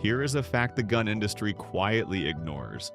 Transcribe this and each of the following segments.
Here is a fact the gun industry quietly ignores.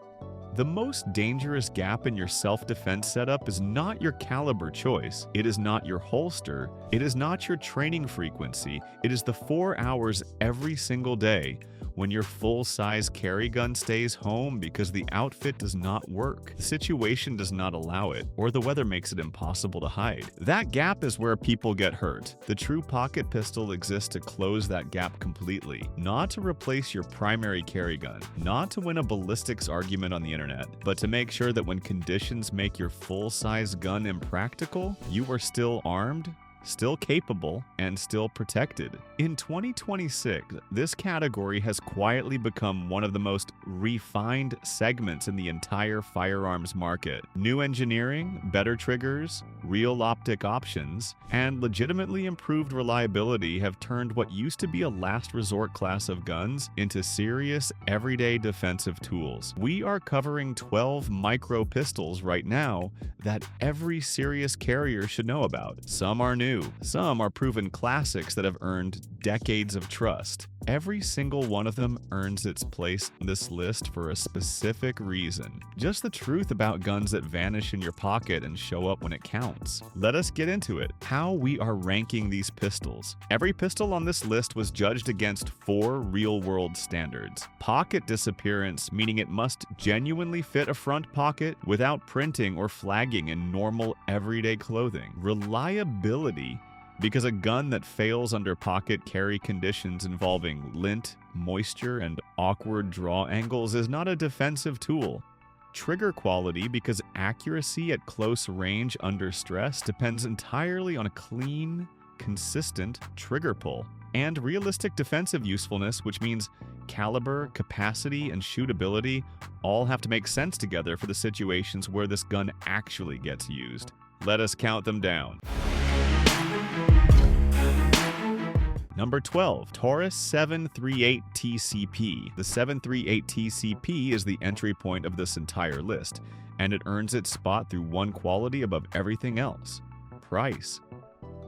The most dangerous gap in your self-defense setup is not your caliber choice, it is not your holster, it is not your training frequency, it is the 4 hours every single day when your full-size carry gun stays home because the outfit does not work, the situation does not allow it, or the weather makes it impossible to hide. That gap is where people get hurt. The true pocket pistol exists to close that gap completely, not to replace your primary carry gun, not to win a ballistics argument on the internet, but to make sure that when conditions make your full-size gun impractical, you are still armed, still capable, and still protected. In 2026, this category has quietly become one of the most refined segments in the entire firearms market. New engineering, better triggers, real optic options, and legitimately improved reliability have turned what used to be a last resort class of guns into serious, everyday defensive tools. We are covering 12 micro pistols right now that every serious carrier should know about. Some are new. Some are proven classics that have earned decades of trust. Every single one of them earns its place on this list for a specific reason. Just the truth about guns that vanish in your pocket and show up when it counts. Let us get into it. How we are ranking these pistols. Every pistol on this list was judged against 4 real-world standards. Pocket disappearance, meaning it must genuinely fit a front pocket without printing or flagging in normal, everyday clothing. Reliability, because a gun that fails under pocket carry conditions involving lint, moisture, and awkward draw angles is not a defensive tool. Trigger quality, because accuracy at close range under stress depends entirely on a clean, consistent trigger pull. And realistic defensive usefulness, which means caliber, capacity, and shootability all have to make sense together for the situations where this gun actually gets used. Let us count them down. Number 12, TAURUS 738 TCP. The 738 TCP is the entry point of this entire list, and it earns its spot through one quality above everything else: price.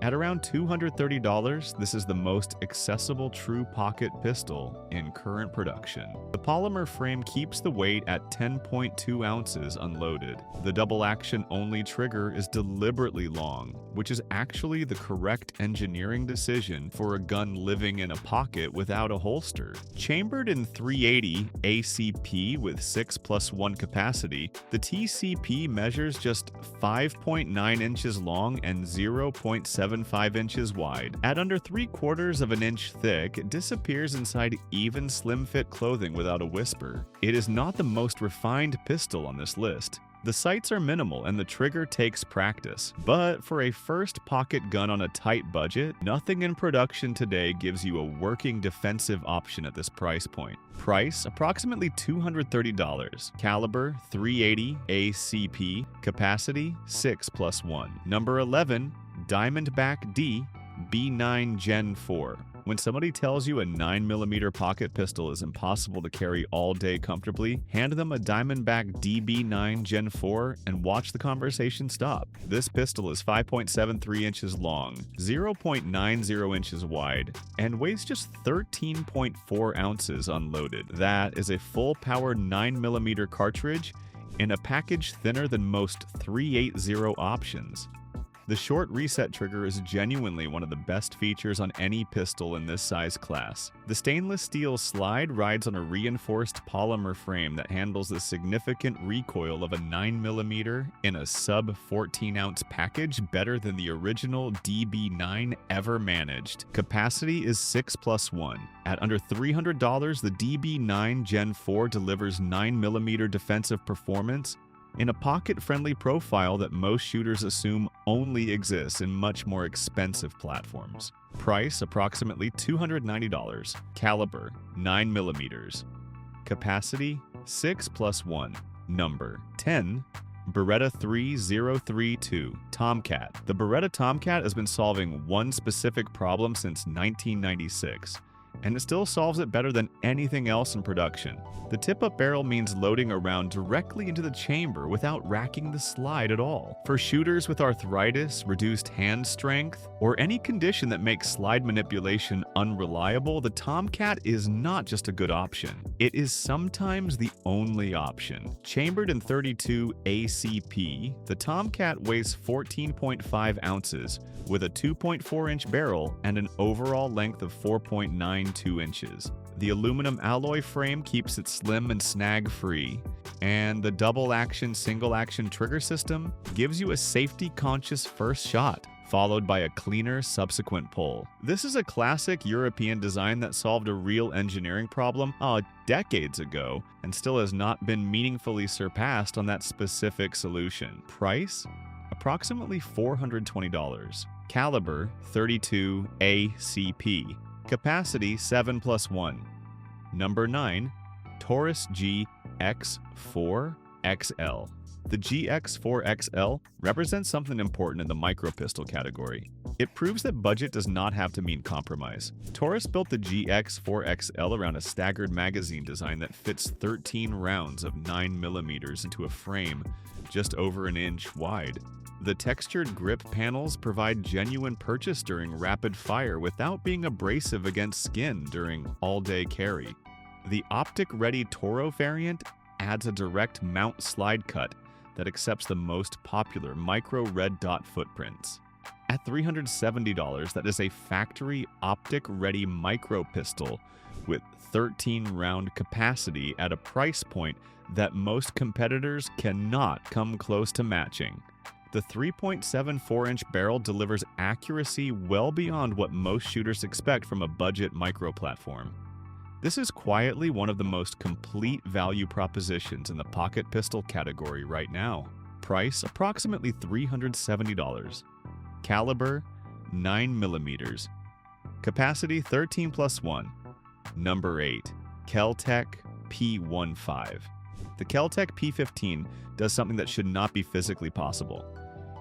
At around $230, this is the most accessible true pocket pistol in current production. The polymer frame keeps the weight at 10.2 ounces unloaded. The double-action only trigger is deliberately long, which is actually the correct engineering decision for a gun living in a pocket without a holster. Chambered in 380 ACP with 6+1 capacity, the TCP measures just 5.9 inches long and 0.75 inches wide. At under 3/4 of an inch thick, it disappears inside even slim-fit clothing without a whisper. It is not the most refined pistol on this list. The sights are minimal and the trigger takes practice. But for a first pocket gun on a tight budget, nothing in production today gives you a working defensive option at this price point. Price, approximately $230. Caliber, 380 ACP. Capacity, 6+1. Number 11, DIAMONDBACK D B9 Gen 4. When somebody tells you a 9mm pocket pistol is impossible to carry all day comfortably, hand them a DIAMONDBACK DB9 Gen 4 and watch the conversation stop. This pistol is 5.73 inches long, 0.90 inches wide, and weighs just 13.4 ounces unloaded. That is a full-power 9mm cartridge in a package thinner than most 380 options. The short reset trigger is genuinely one of the best features on any pistol in this size class. The stainless steel slide rides on a reinforced polymer frame that handles the significant recoil of a 9mm in a sub-14-ounce package better than the original DB9 ever managed. Capacity is 6+1. At under $300, the DB9 Gen 4 delivers 9mm defensive performance in a pocket-friendly profile that most shooters assume only exists in much more expensive platforms. Price, approximately $290. Caliber, 9mm. Capacity, 6+1. Number 10, BERETTA 3032 TOMCAT. The BERETTA TOMCAT has been solving one specific problem since 1996. and it still solves it better than anything else in production. The tip-up barrel means loading a round directly into the chamber without racking the slide at all. For shooters with arthritis, reduced hand strength, or any condition that makes slide manipulation unreliable, the TOMCAT is not just a good option. It is sometimes the only option. Chambered in 32 ACP, the TOMCAT weighs 14.5 ounces with a 2.4-inch barrel and an overall length of 4.92 inches. The aluminum alloy frame keeps it slim and snag-free, and the double-action, single-action trigger system gives you a safety-conscious first shot, followed by a cleaner subsequent pull. This is a classic European design that solved a real engineering problem decades ago and still has not been meaningfully surpassed on that specific solution. Price? Approximately $420. Caliber 32 ACP. Capacity 7+1. Number 9, TAURUS GX4XL. The GX4XL represents something important in the micro-pistol category. It proves that budget does not have to mean compromise. TAURUS built the GX4XL around a staggered magazine design that fits 13 rounds of 9mm into a frame just over an inch wide. The textured grip panels provide genuine purchase during rapid fire without being abrasive against skin during all-day carry. The optic-ready Toro variant adds a direct mount slide cut that accepts the most popular micro red dot footprints. At $370, that is a factory optic-ready micro pistol with 13-round capacity at a price point that most competitors cannot come close to matching. The 3.74-inch barrel delivers accuracy well beyond what most shooters expect from a budget micro platform. This is quietly one of the most complete value propositions in the pocket pistol category right now. Price approximately $370. Caliber 9mm. Capacity 13+1. Number 8, Kel-Tec P15. The Kel-Tec P15 does something that should not be physically possible.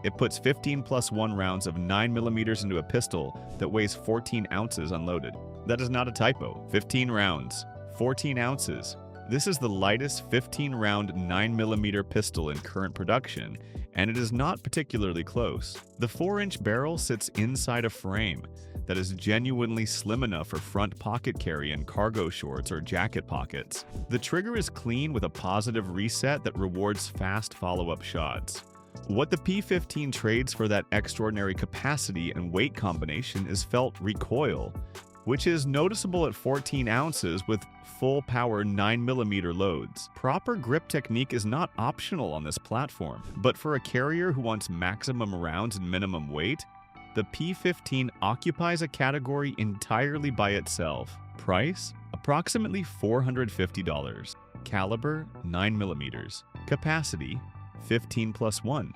It puts 15+1 rounds of 9mm into a pistol that weighs 14 ounces unloaded. That is not a typo. 15 rounds, 14 ounces. This is the lightest 15-round 9mm pistol in current production, and it is not particularly close. The 4-inch barrel sits inside a frame that is genuinely slim enough for front pocket carry in cargo shorts or jacket pockets. The trigger is clean with a positive reset that rewards fast follow-up shots. What the P15 trades for that extraordinary capacity and weight combination is felt recoil, which is noticeable at 14 ounces with full-power 9mm loads. Proper grip technique is not optional on this platform, but for a carrier who wants maximum rounds and minimum weight, the P15 occupies a category entirely by itself. Price? Approximately $450. Caliber 9mm. Capacity 15+1.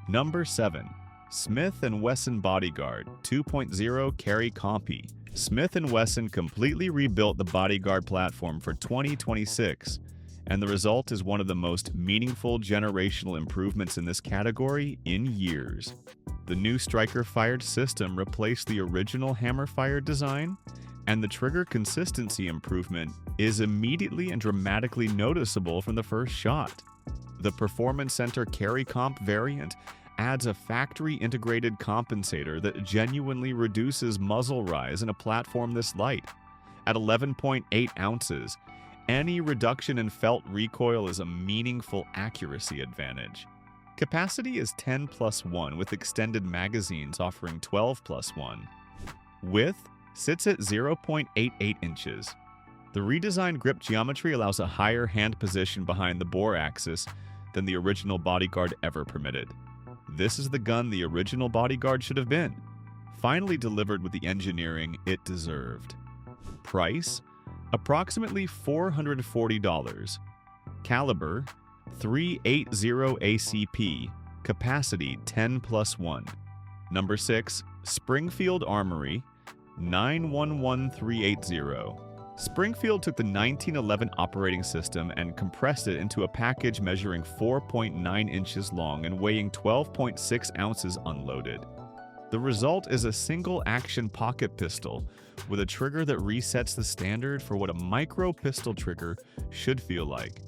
Number 7, Smith & Wesson BODYGUARD 2.0 Carry Compy. Smith & Wesson completely rebuilt the BODYGUARD platform for 2026, and the result is one of the most meaningful generational improvements in this category in years. The new striker-fired system replaced the original hammer-fired design, and the trigger consistency improvement is immediately and dramatically noticeable from the first shot. The Performance Center Carry Comp variant adds a factory-integrated compensator that genuinely reduces muzzle rise in a platform this light. At 11.8 ounces, any reduction in felt recoil is a meaningful accuracy advantage. Capacity is 10+1 with extended magazines offering 12+1. Width sits at 0.88 inches. The redesigned grip geometry allows a higher hand position behind the bore axis than the original BODYGUARD ever permitted. This is the gun the original BODYGUARD should have been, finally delivered with the engineering it deserved. Price? Approximately $440. Caliber 380 ACP. Capacity 10+1. Number 6, Springfield ARMORY 911380. Springfield took the 1911 operating system and compressed it into a package measuring 4.9 inches long and weighing 12.6 ounces unloaded. The result is a single-action pocket pistol with a trigger that resets the standard for what a micro pistol trigger should feel like.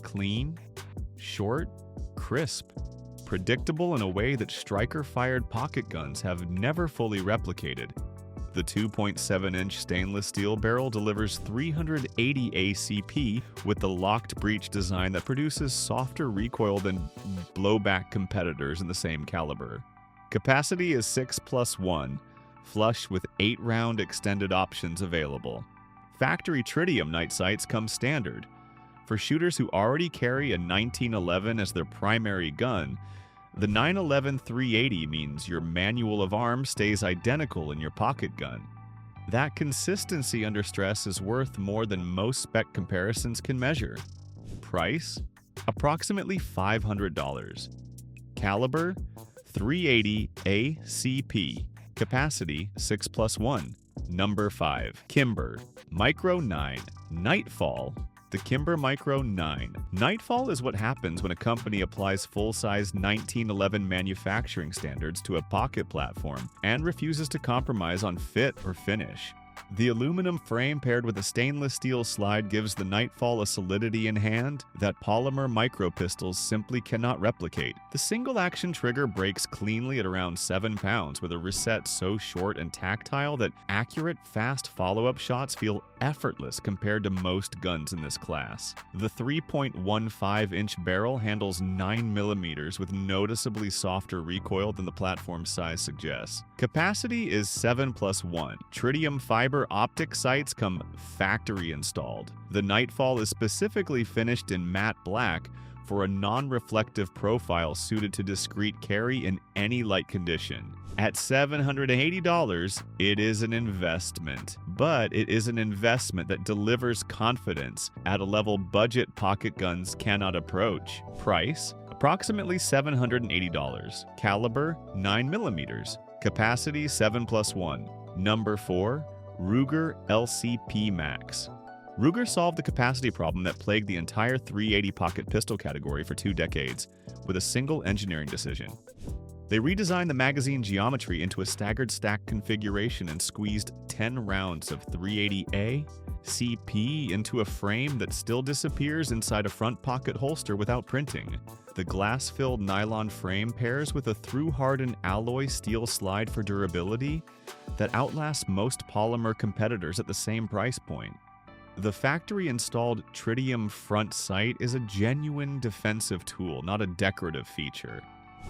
Clean, short, crisp, predictable in a way that striker-fired pocket guns have never fully replicated. The 2.7-inch stainless steel barrel delivers 380 ACP with the locked breech design that produces softer recoil than blowback competitors in the same caliber. Capacity is 6+1, flush with 8-round extended options available. Factory tritium night sights come standard. For shooters who already carry a 1911 as their primary gun, the 911 380 means your manual of arms stays identical in your pocket gun. That consistency under stress is worth more than most spec comparisons can measure. Price? Approximately $500. Caliber? 380 ACP. Capacity 6+1. Number 5. KIMBER. Micro 9. NIGHTFALL. The KIMBER Micro 9. NIGHTFALL is what happens when a company applies full-size 1911 manufacturing standards to a pocket platform and refuses to compromise on fit or finish. The aluminum frame paired with a stainless steel slide gives the NIGHTFALL a solidity in hand that polymer micro pistols simply cannot replicate. The single-action trigger breaks cleanly at around 7 pounds with a reset so short and tactile that accurate, fast follow-up shots feel effortless compared to most guns in this class. The 3.15-inch barrel handles 9mm with noticeably softer recoil than the platform size suggests. Capacity is 7+1. Tritium fiber optic sights come factory installed. The NIGHTFALL is specifically finished in matte black for a non-reflective profile suited to discreet carry in any light condition. At $780, it is an investment, but it is an investment that delivers confidence at a level budget pocket guns cannot approach. Price? Approximately $780. Caliber? 9mm. Capacity 7+1. Number 4. Ruger LCP Max. Ruger solved the capacity problem that plagued the entire .380 pocket pistol category for 2 decades with a single engineering decision. They redesigned the magazine geometry into a staggered stack configuration and squeezed 10 rounds of .380A CP into a frame that still disappears inside a front pocket holster without printing. The glass-filled nylon frame pairs with a through-hardened alloy steel slide for durability that outlasts most polymer competitors at the same price point. The factory-installed tritium front sight is a genuine defensive tool, not a decorative feature.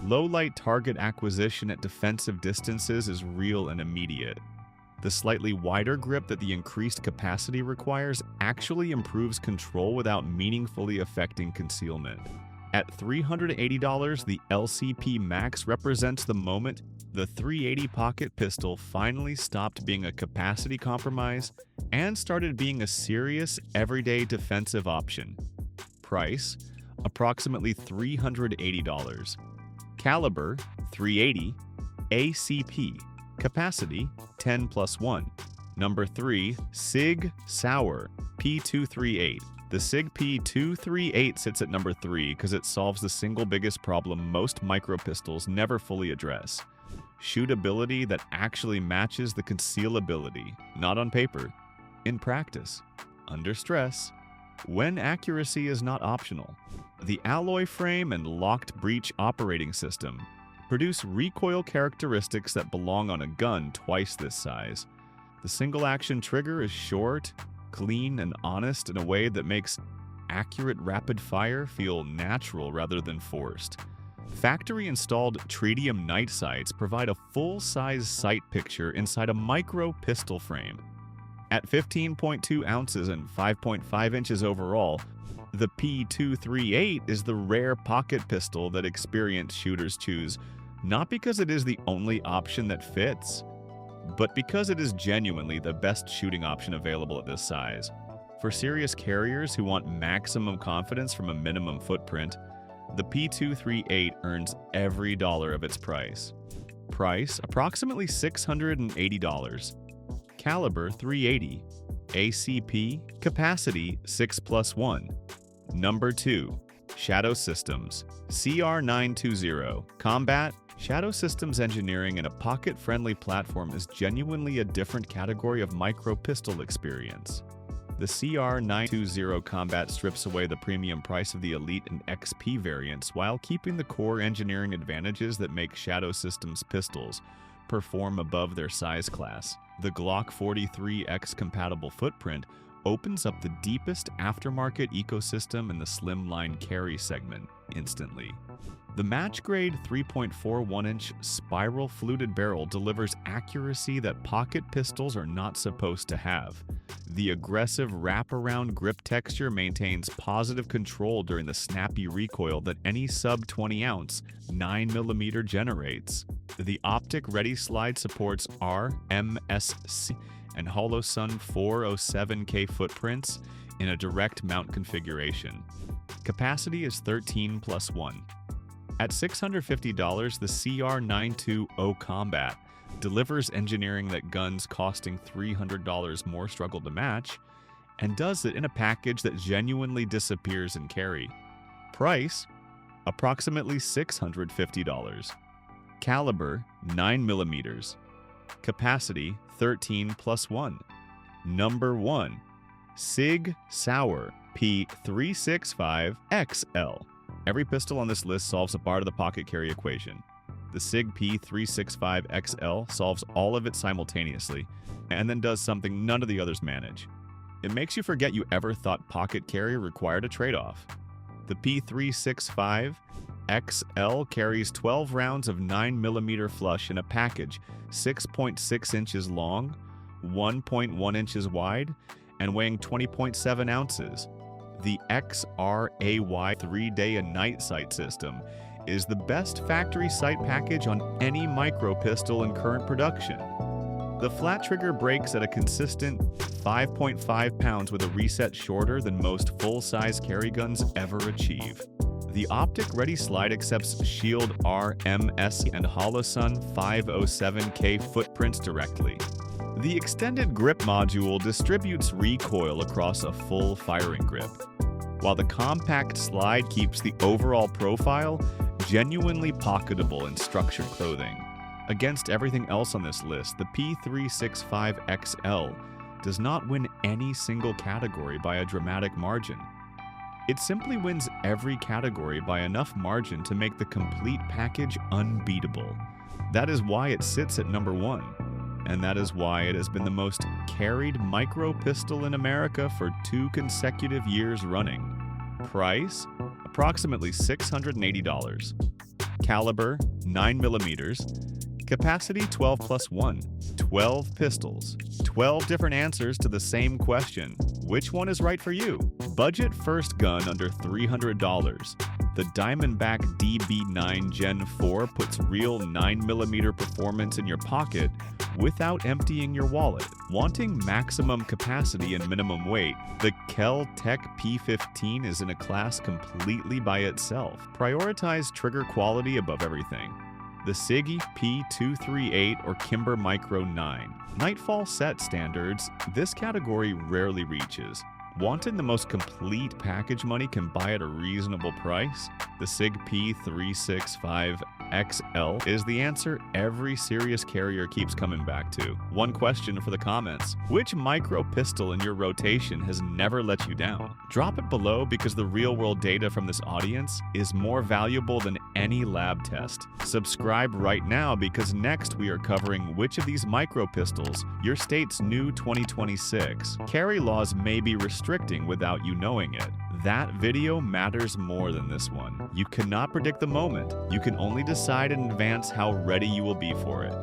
Low-light target acquisition at defensive distances is real and immediate. The slightly wider grip that the increased capacity requires actually improves control without meaningfully affecting concealment. At $380, the LCP Max represents the moment the .380 pocket pistol finally stopped being a capacity compromise and started being a serious, everyday defensive option. Price? Approximately $380. Caliber? .380. ACP. Capacity? 10+1. Number 3. SIG SAUER P238. The SIG P238 sits at number 3 because it solves the single biggest problem most micro pistols never fully address. Shootability that actually matches the concealability, not on paper, in practice, under stress, when accuracy is not optional. The alloy frame and locked breech operating system produce recoil characteristics that belong on a gun twice this size. The single-action trigger is short, clean, and honest in a way that makes accurate rapid fire feel natural rather than forced. Factory-installed tritium night sights provide a full-size sight picture inside a micro pistol frame. At 15.2 ounces and 5.5 inches overall, the P238 is the rare pocket pistol that experienced shooters choose, not because it is the only option that fits, but because it is genuinely the best shooting option available at this size. For serious carriers who want maximum confidence from a minimum footprint, the P238 earns every dollar of its price. Price, approximately $680. Caliber, .380. ACP, capacity, 6+1. Number 2. Shadow Systems CR920 Combat Shadow Systems engineering in a pocket-friendly platform is genuinely a different category of micro-pistol experience. The CR920 Combat strips away the premium price of the Elite and XP variants while keeping the core engineering advantages that make Shadow Systems pistols perform above their size class. The Glock 43X compatible footprint opens up the deepest aftermarket ecosystem in the slimline carry segment instantly. The match-grade 3.41-inch spiral fluted barrel delivers accuracy that pocket pistols are not supposed to have. The aggressive wraparound grip texture maintains positive control during the snappy recoil that any sub-20-ounce 9mm generates. The optic ready slide supports RMSC and HoloSun 407K footprints in a direct mount configuration. Capacity is 13+1. At $650, the CR920 Combat delivers engineering that guns costing $300 more struggle to match, and does it in a package that genuinely disappears in carry. Price, approximately $650. Caliber, 9mm. Capacity, 13+1. Number 1. SIG SAUER P365XL. Every pistol on this list solves a bar-to-the-pocket carry equation. The SIG P365XL solves all of it simultaneously, and then does something none of the others manage. It makes you forget you ever thought pocket carry required a trade-off. The P365XL carries 12 rounds of 9mm flush in a package 6.6 inches long, 1.1 inches wide, and weighing 20.7 ounces. The XRAY 3-day and night sight system is the best factory sight package on any micro pistol in current production. The flat trigger breaks at a consistent 5.5 pounds with a reset shorter than most full-size carry guns ever achieve. The optic ready slide accepts Shield RMS and HoloSun 507K footprints directly. The extended grip module distributes recoil across a full firing grip, while the compact slide keeps the overall profile genuinely pocketable in structured clothing. Against everything else on this list, the P365XL does not win any single category by a dramatic margin. It simply wins every category by enough margin to make the complete package unbeatable. That is why it sits at number 1. And that is why it has been the most carried micro pistol in America for 2 consecutive years running. Price, approximately $680. Caliber, 9mm. Capacity, 12+1. 12 pistols. 12 different answers to the same question. Which one is right for you? Budget first gun under $300. The Diamondback DB9 Gen 4 puts real 9mm performance in your pocket without emptying your wallet. Wanting maximum capacity and minimum weight, the Kel-Tec P15 is in a class completely by itself. Prioritize trigger quality above everything. The SIG P238 or KIMBER Micro 9. Nightfall set standards, this category rarely reaches. Wanting the most complete package money can buy at a reasonable price? The SIG P365XL is the answer every serious carrier keeps coming back to. One question for the comments: which micro pistol in your rotation has never let you down? Drop it below because the real-world data from this audience is more valuable than any lab test. Subscribe right now because next we are covering which of these micro pistols your state's new 2026 carry laws may be restricting without you knowing it. That video matters more than this one. You cannot predict the moment. You can only decide in advance how ready you will be for it.